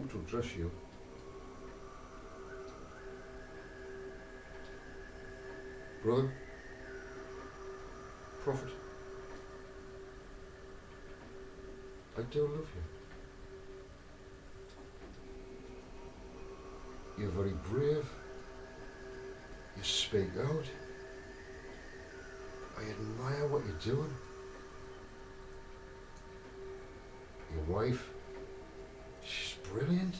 have to address you. Brother, Prophet, I do love you. You're very brave. You speak out. I admire what you're doing. Your wife, she's brilliant.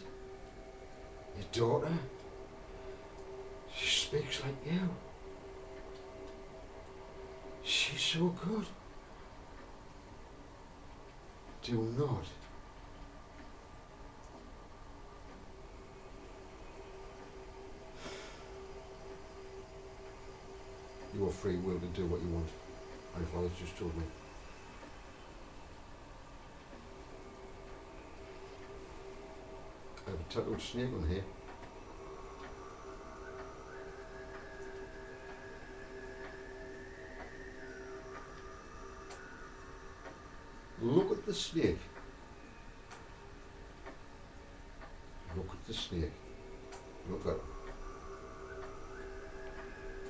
Your daughter, she speaks like you. She's so good. Do not you are free will to do what you want. My father's just told me. I have a tattooed snake on here. Look at the snake. Look at the snake. Look at it.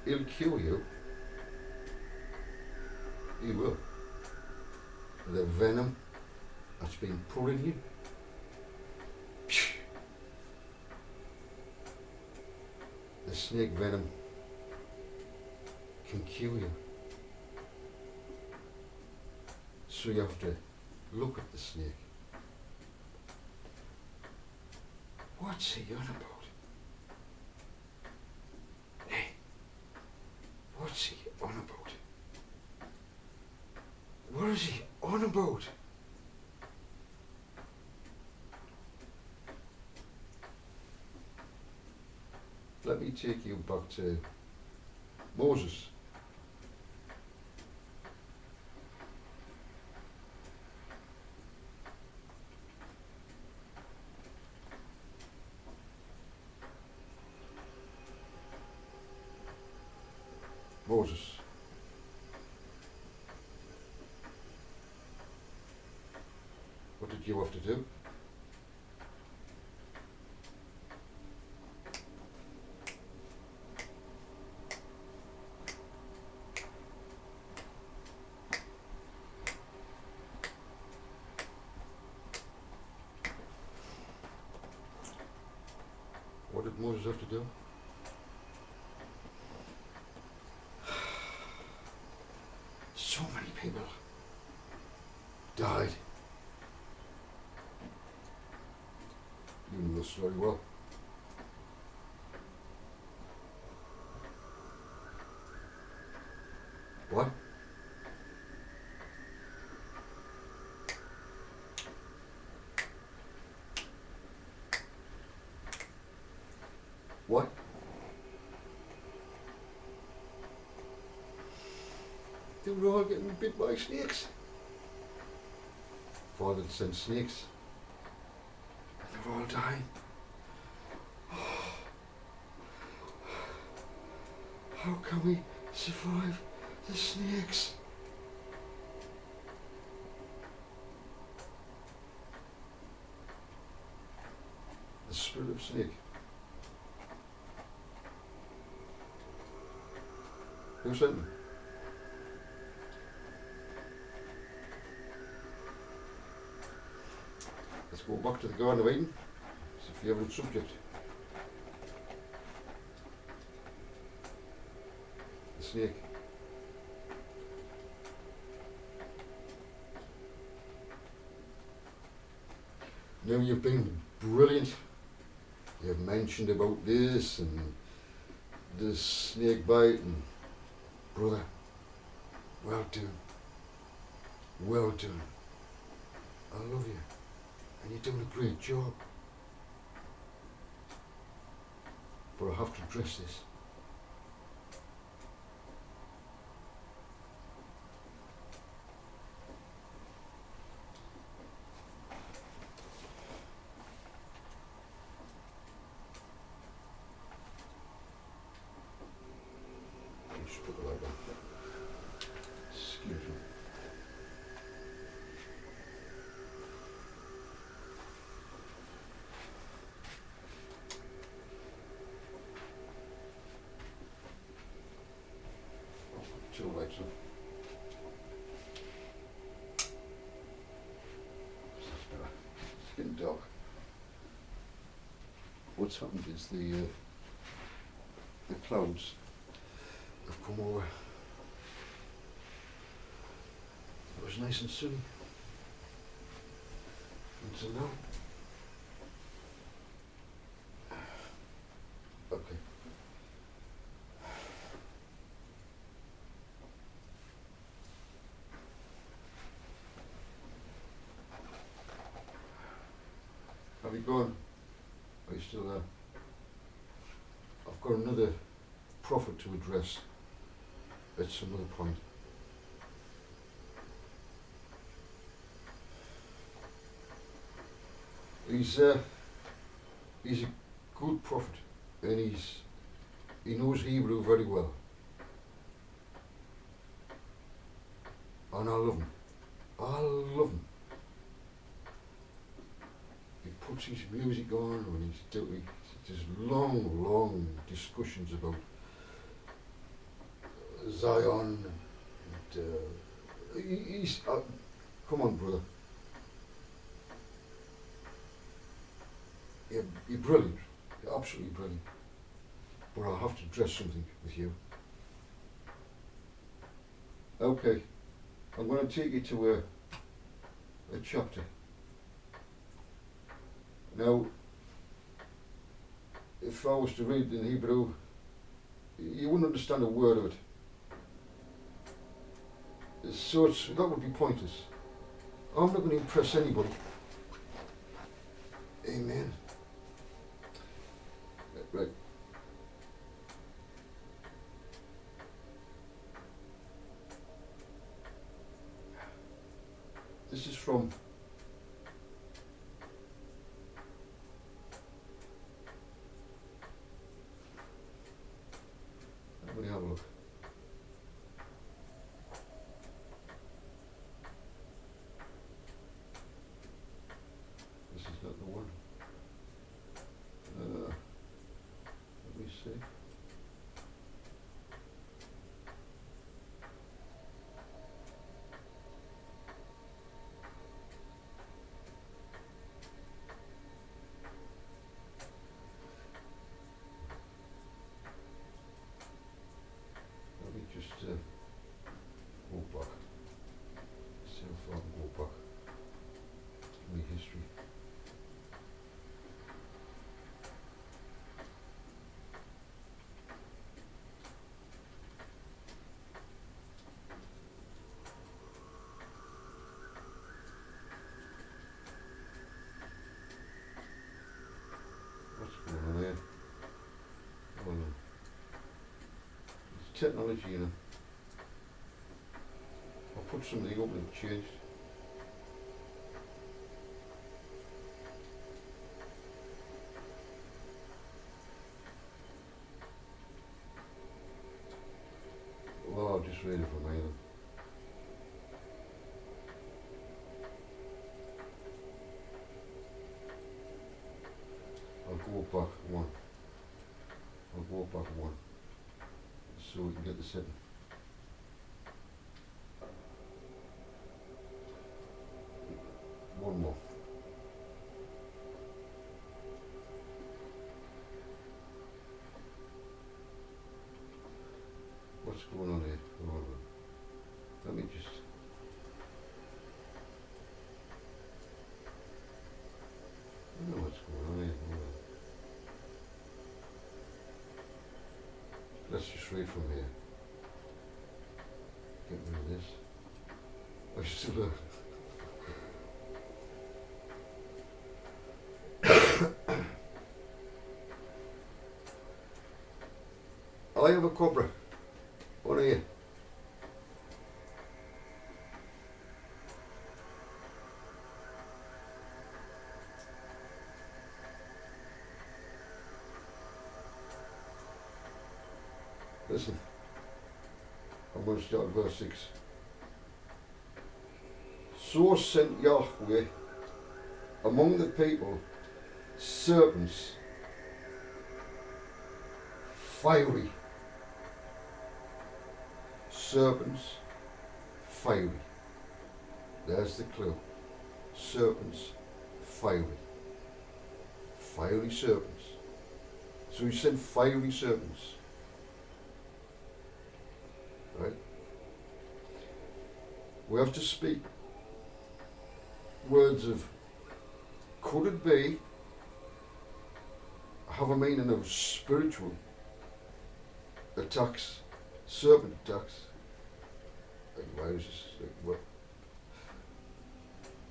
He'll kill you. He will. The venom that's been put in you. The snake venom can kill you. So you have to look at the snake. What's he on about? Hey, what's he on about? What is he on about? Let me take you back to Moses. Moses. What did you have to do? What did Moses have to do? So many people died. You know the story well. What? What? They were all getting bit by snakes. Father sent snakes. And they were all dying. How can we survive the snakes? The spirit of snake. Who sent them? Let's go back to the Garden of Eden. It's a favourite subject. The snake. Now you've been brilliant. You've mentioned about this and the snake bite and brother, well done. Well done. I love you. And you're doing a great job. But I have to address this. Just put the light on. Excuse me. two lights on. That's better. It's getting dark. What's happened is the clouds have come over. It was nice and sunny until now. Okay. Have you gone? Are you still there? I've got another prophet to address at some other point. He's a good prophet, and he knows Hebrew very well, and I love him. I love him. He puts his music on, and there's long discussions about Zion, and he's come on, brother. You're brilliant. You're absolutely brilliant. But I'll have to address something with you. Okay. I'm going to take you to a chapter. Now, if I was to read in Hebrew, you wouldn't understand a word of it. So that would be pointless. I'm not going to impress anybody. Amen. Right. This is from let me have a look. This is not the one. Let me see. Let me just go back. See how far I can go back in my history. What's going on here? Hold on. It's technology, you know. I put something up and it changed. Well, I'll just read it from here then. I'll go back one. I'll go back one. So we can get the setting. One more. What's going on here? Hold on. Let me just. I don't know what's going on here. Hold on. Let's just read from here. Get rid of this. I still I have a cobra. What are you? Listen, I'm going to start verse 6. So sent Yahweh among the people serpents, fiery, Serpents, fiery. There's the clue. Serpents, fiery. Fiery serpents. So he sent fiery serpents. Right? We have to speak words of, could it be, have a meaning of spiritual attacks, serpent attacks, like viruses, like what?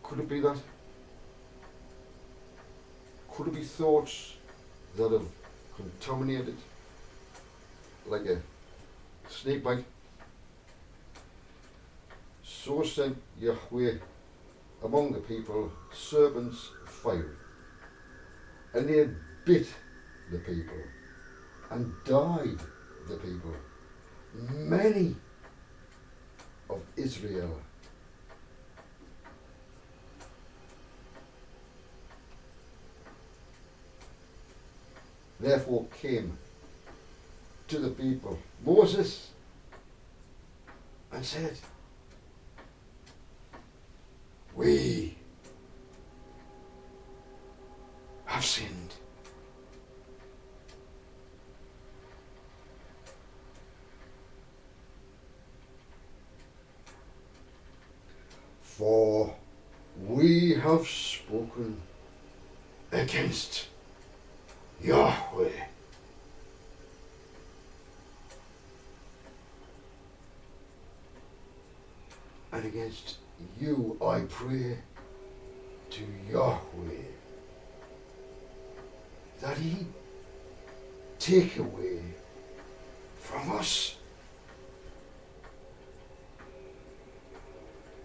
Could it be that? Could it be thoughts that have contaminated, like a snake bite? So sent Yahweh among the people serpents fiery, and they bit the people and died the people, many of Israel. Therefore came to the people Moses and said, we have sinned. For we have spoken against Yahweh. And against you I pray to Yahweh that he take away from us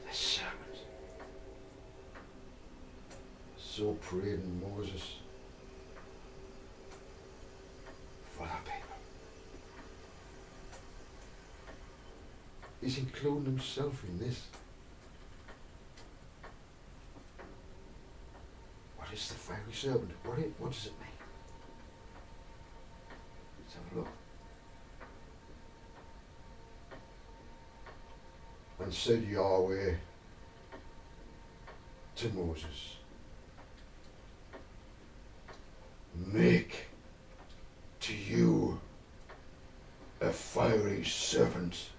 the serpent. So prayed Moses for the people. He's including himself in this. What is the fiery serpent? What does it mean? Let's have a look. And said Yahweh to Moses, make to you a fiery serpent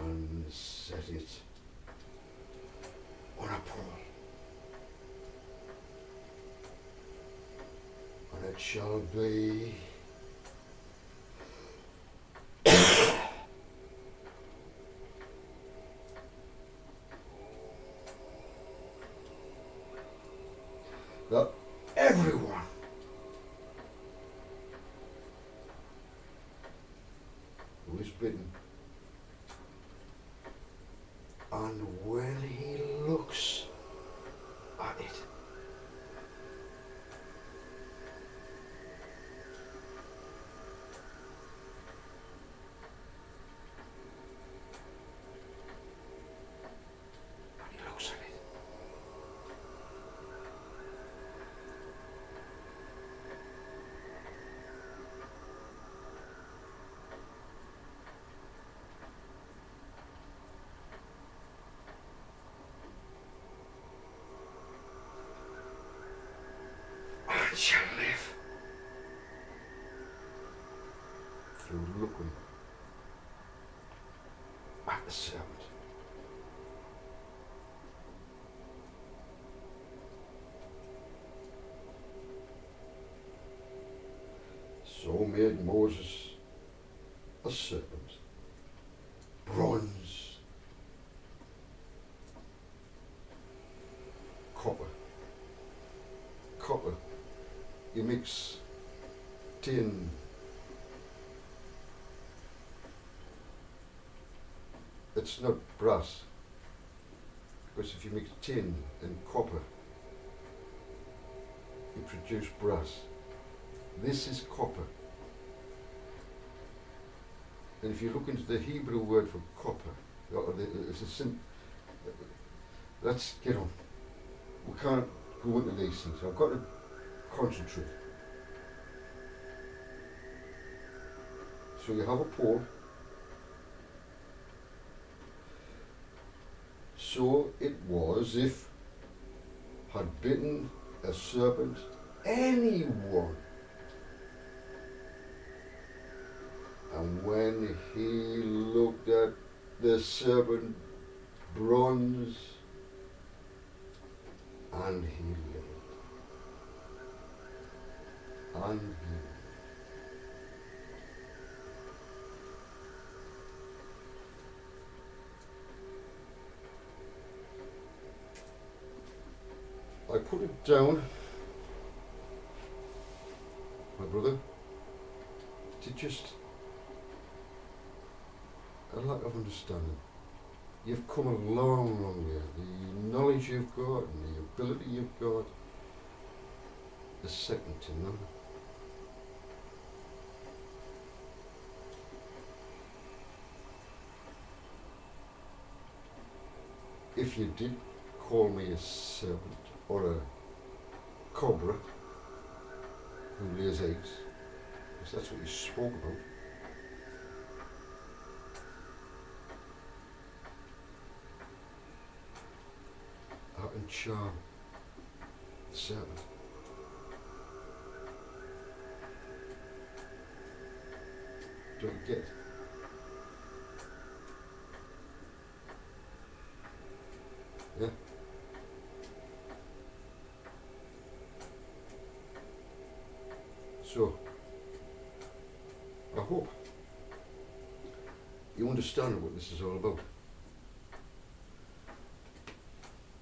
and set it on a pole, and it shall be that everyone who is bitten, and when he looks at it, and shall live through looking at the serpent. So made Moses a serpent, bronze, copper. You mix tin, it's not brass, because if you mix tin and copper, you produce brass. This is copper. And if you look into the Hebrew word for copper, it's a let's get on. We can't go into these things. I've got to concentrate. So you have a pole. So it was if had bitten a serpent anyone. And when he looked at the serpent bronze, and he lived. And he lived. I put it down, my brother, to just a lack of understanding. You've come a long, long way. The knowledge you've got and the ability you've got is second to none. If you did call me a serpent or a cobra who lays eggs, because that's what you spoke about, I can charm the serpent. Don't you get it? Yeah? So, I hope you understand what this is all about.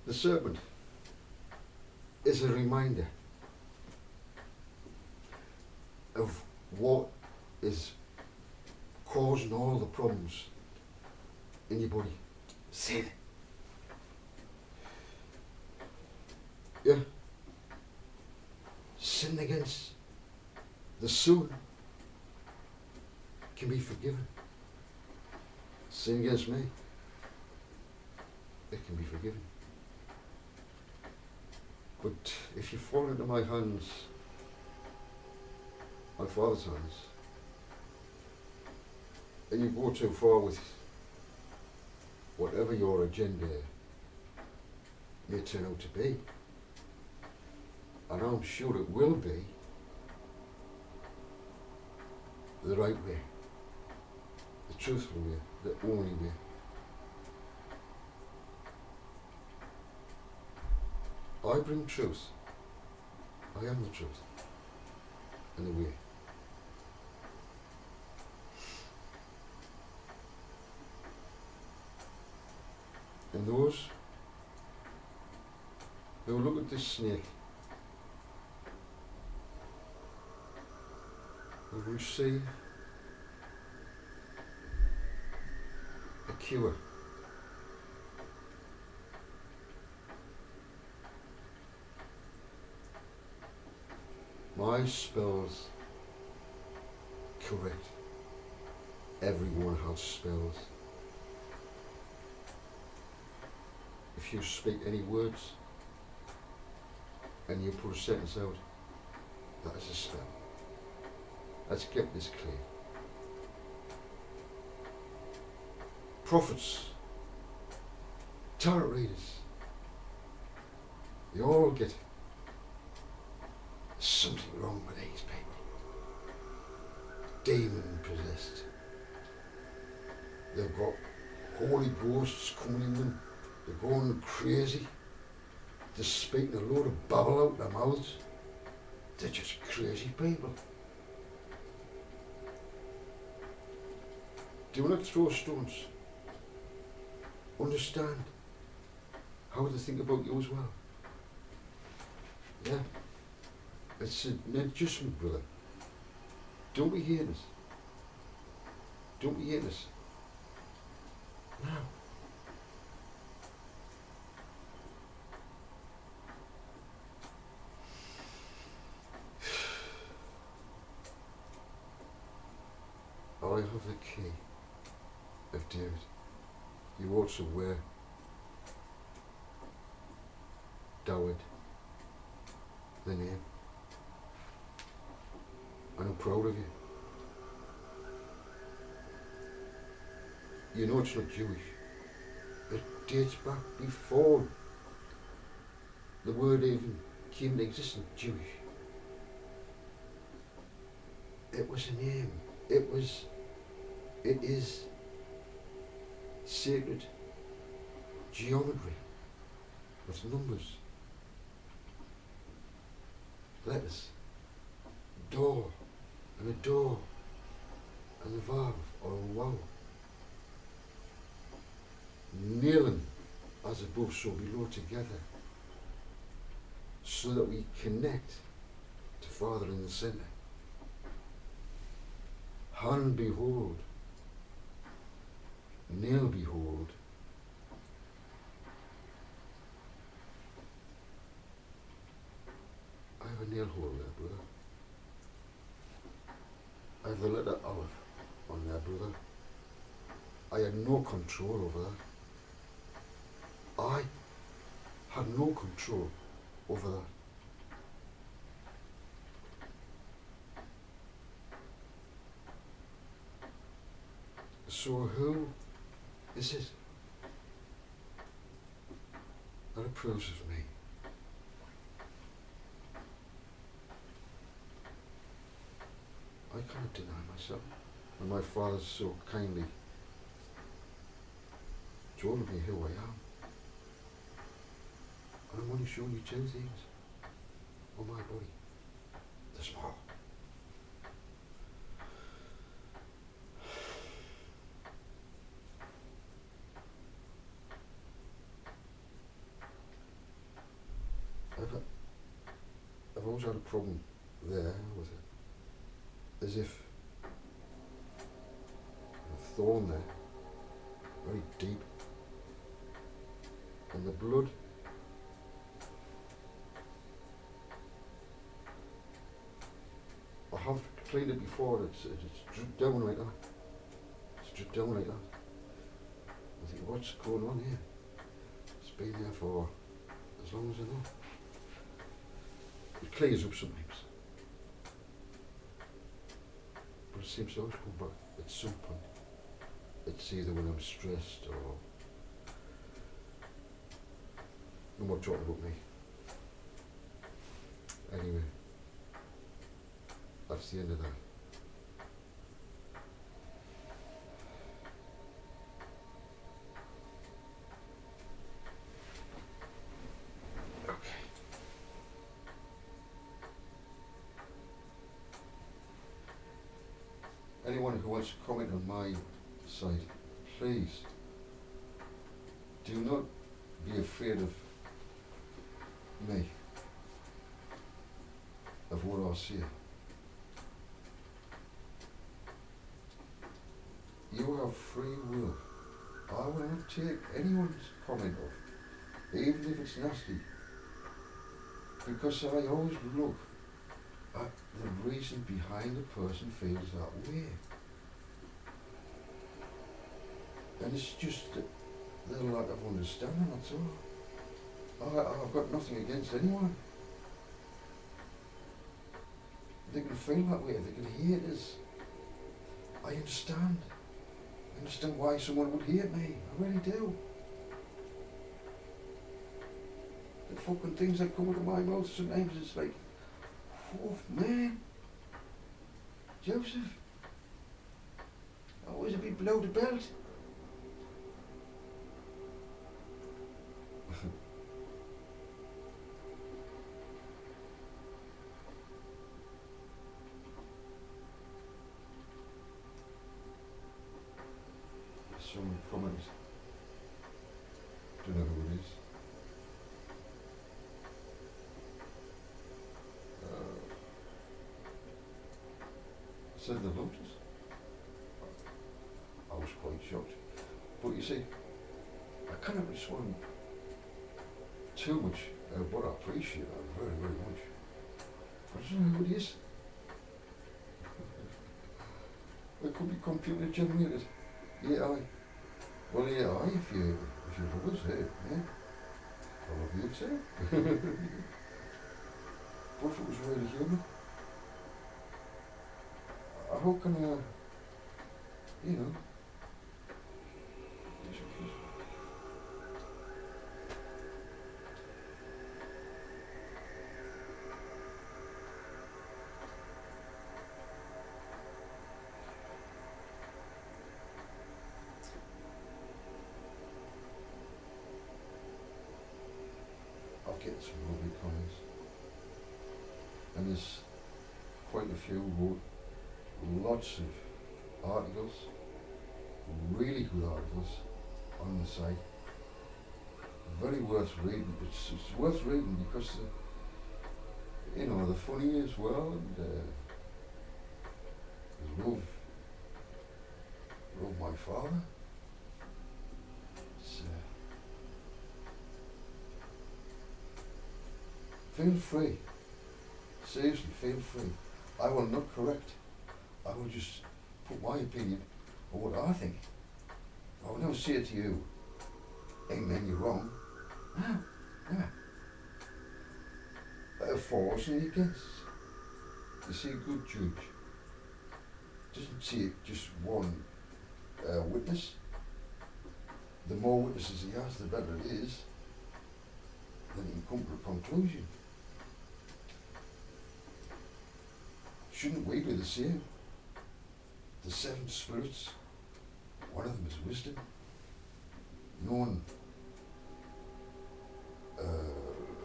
The serpent is a reminder of what is causing all the problems in your body. Sin. Yeah? Sin against the Son can be forgiven. Sin against me, it can be forgiven. But if you fall into my hands, my Father's hands, and you go too far with whatever your agenda may turn out to be, and I'm sure it will be, the right way, the truthful way, the only way. I bring truth. I am the truth and the way. And those who look at this snake will receive a cure. My spells correct. Everyone has spells. If you speak any words and you put a sentence out, that is a spell. Let's get this clear. Prophets, tarot readers, they all get something wrong with these people. Demon possessed. They've got holy ghosts coming in them. They're going crazy. They're speaking a load of babble out their mouths. They're just crazy people. Do not throw stones. Understand how they think about you as well. Yeah. It's an adjustment, brother. Don't be hearing us. Don't be hearing us. Now. I have the key of David. You also wear Dawid, the name. And I'm proud of you. You know it's not Jewish. It dates back before the word even came into existence, Jewish. It was a name. It is sacred geometry with numbers, letters, door, and a door, and a valve or a wow. Kneeling as above, so below together, so that we connect to Father in the centre. Hand behold, nail behold, I have a nail hole there, brother. I have the letter Aleph on there, brother. I had no control over that. I had no control over that. So who is it that approves of me? I cannot deny myself. And my Father so kindly told me who I am. And I'm only showing you two things on my body. The small. I've always had a problem there with it. As if a thorn there, very deep. And the blood I have cleaned it before, it's dripped down like that. It's dripped down like that. I think, what's going on here? It's been there for as long as I know. It clears up sometimes. But it seems to always come back at some point. It's either when I'm stressed or... No more talking about me. Anyway, that's the end of that. Okay. Anyone who wants to comment on my side, please do not be afraid of me, of what I'll say. You have free will. I will not take anyone's comment off, even if it's nasty, because I always look at the reason behind the person feels that way. And it's just their lack of understanding, that's all. I've got nothing against anyone. They can feel that way, they can hate us. I understand. I understand why someone would hate me. I really do. The fucking things that come out of my mouth sometimes, it's like, oh man, Joseph, always a bit below the belt. Some comments. Don't know who it is. Said the Lotus. I was quite shocked. But you see, I cannot respond too much, but I appreciate that very, very much. I don't know who it is. It could be computer generated. AI. Well, AI, if you love us, hey, yeah. I love you too. But if it was really human, how can I, who wrote lots of articles, really good articles on the site. Very worth reading. It's worth reading because they're funny as well, and I love my father. It's, feel free. Seriously, feel free. I will not correct. I will just put my opinion on what I think. I will never say it to you, amen, you're wrong. No, no. For us and against. You see a good judge doesn't take just one witness. The more witnesses he has, the better it is. Then he can come to a conclusion. Shouldn't we be the same? The seven spirits, one of them is wisdom. Knowing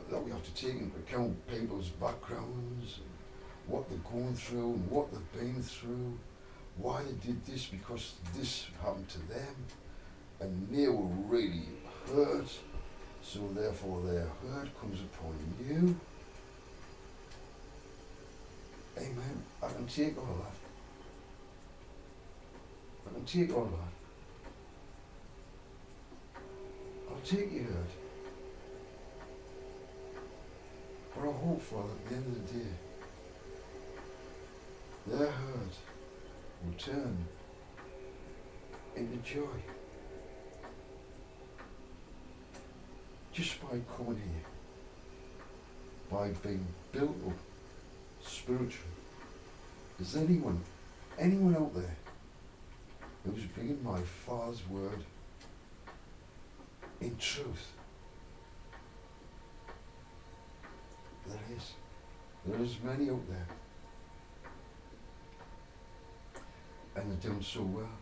that we have to take into account people's backgrounds, and what they're going through and what they've been through, why they did this because this happened to them, and they were really hurt, so therefore their hurt comes upon you. Amen. I can take all that. I can take all that. I'll take your hurt. But I hope, Father, at the end of the day, their hurt will turn into joy. Just by coming here, by being built up spiritually. Is there anyone out there who's bringing my Father's word in truth? There is. There is many out there. And they're doing so well.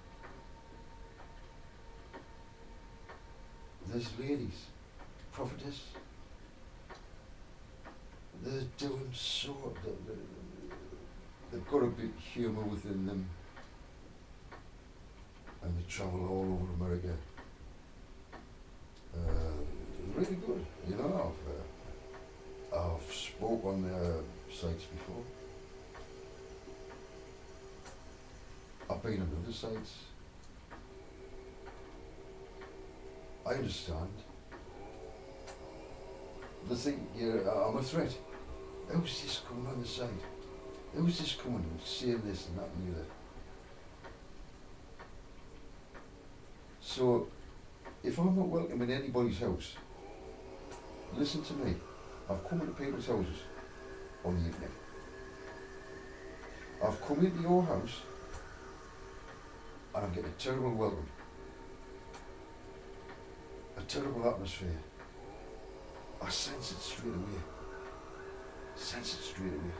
There's ladies, prophetess. They're doing so. They've got a bit of humour within them. And they travel all over America. Really good. I've spoke on their sites before. I've been on other sites. I understand. They think I'm a threat. Who's this coming on the site? Who's this coming and saying this and that and the other? So, if I'm not welcome in anybody's house, listen to me. I've come into people's houses on the internet. I've come into your house and I'm getting a terrible welcome. A terrible atmosphere. I sense it straight away. Sense it straight away.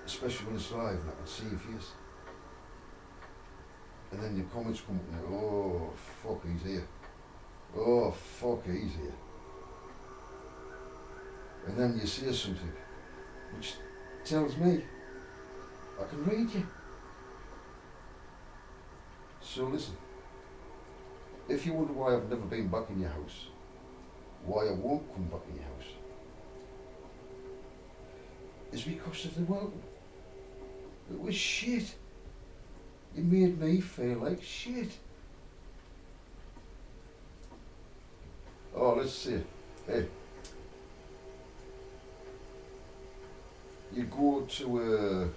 Especially when it's live and I can see your face. And then your comments come up and oh fuck, he's here. Oh fuck, he's here. And then you say something which tells me I can read you. So listen, if you wonder why I've never been back in your house, why I won't come back in your house, is because of the welcome. It was shit. You made me feel like shit. Oh, let's see. Hey. You go to